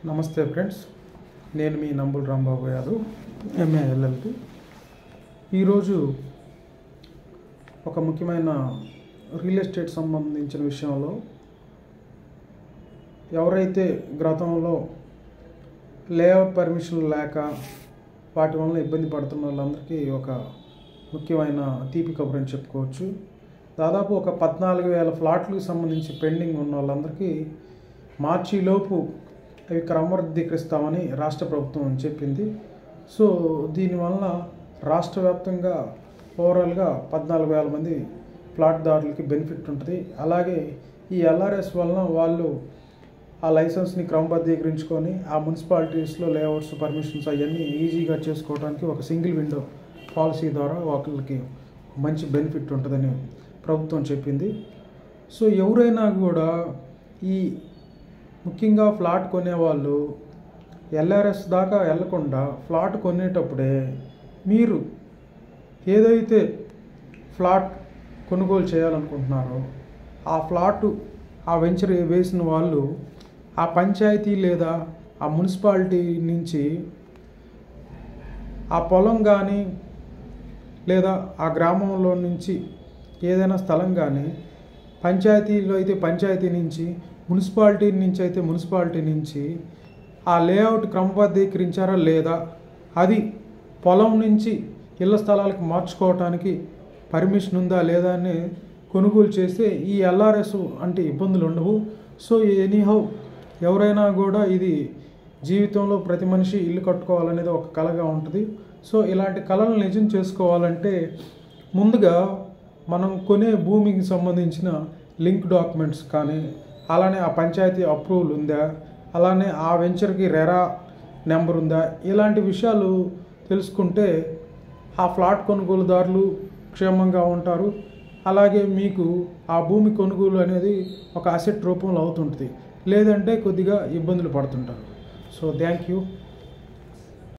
నమస్తే ఫ్రెండ్స్, నేను మీ నంబుల్ Rambabu Yadav, MA LLB. ఈరోజు ఒక ముఖ్యమైన రియల్ ఎస్టేట్ సంబంధించిన విషయంలో ఎవరైతే గతంలో లేఅవుట్ పర్మిషన్ లేక వాటి వల్ల ఇబ్బంది పడుతున్న వాళ్ళందరికీ ఒక ముఖ్యమైన తీపి కబురు అని చెప్పుకోవచ్చు. దాదాపు ఒక 14,000 ఫ్లాట్లకు సంబంధించి పెండింగ్ ఉన్న వాళ్ళందరికీ మార్చిలోపు అవి క్రమబద్ధీకరిస్తామని రాష్ట్ర ప్రభుత్వం చెప్పింది. సో దీనివల్ల రాష్ట్ర వ్యాప్తంగా ఓవరాల్గా 14,000 మంది ఫ్లాట్దారులకి బెనిఫిట్ ఉంటుంది. అలాగే ఈ ఎల్ఆర్ఎస్ వలన వాళ్ళు ఆ లైసెన్స్ని క్రమబద్ధీకరించుకొని ఆ మున్సిపాలిటీస్లో లేఅవుట్స్ పర్మిషన్స్ అవన్నీ ఈజీగా చేసుకోవడానికి ఒక సింగిల్ విండో పాలసీ ద్వారా వాళ్ళకి మంచి బెనిఫిట్ ఉంటుందని ప్రభుత్వం చెప్పింది. సో ఎవరైనా కూడా ఈ ముఖ్యంగా ఫ్లాట్ కొనేవాళ్ళు ఎల్ఆర్ఎస్ దాకా వెళ్లకుండా ఫ్లాట్ కొనేటప్పుడే మీరు ఏదైతే ఫ్లాట్ కొనుగోలు చేయాలనుకుంటున్నారో ఆ ఫ్లాటు ఆ వెంచర్ వేసిన వాళ్ళు ఆ పంచాయతీ లేదా ఆ మున్సిపాలిటీ నుంచి ఆ పొలం కానీ లేదా ఆ గ్రామంలో నుంచి ఏదైనా స్థలం కానీ పంచాయతీలో అయితే పంచాయతీ నుంచి, మున్సిపాలిటీ నుంచి అయితే మున్సిపాలిటీ నుంచి ఆ లేఅవుట్ క్రమబద్ధీకరించారా లేదా, అది పొలం నుంచి ఇళ్ల స్థలాలకు మార్చుకోవటానికి పర్మిషన్ ఉందా లేదా అని కొనుగోలు చేస్తే ఈ ఎల్ఆర్ఎస్ అంటే ఇబ్బందులు ఉండవు. సో ఎనీహౌ ఎవరైనా కూడా ఇది జీవితంలో ప్రతి మనిషి ఇల్లు కట్టుకోవాలనేది ఒక కలగా ఉంటుంది. సో ఇలాంటి కళలను నిజం చేసుకోవాలంటే ముందుగా మనం కొనే భూమికి సంబంధించిన లింక్ డాక్యుమెంట్స్ కానీ, అలానే ఆ పంచాయతీ అప్రూవల్ ఉందా, అలానే ఆ వెంచర్కి రెరా నెంబర్ ఉందా, ఇలాంటి విషయాలు తెలుసుకుంటే ఆ ఫ్లాట్ కొనుగోలుదారులు క్షేమంగా ఉంటారు. అలాగే మీకు ఆ భూమి కొనుగోలు అనేది ఒక అసెట్ రూపంలో అవుతుంటుంది, లేదంటే కొద్దిగా ఇబ్బందులు పడుతుంటారు. So thank you.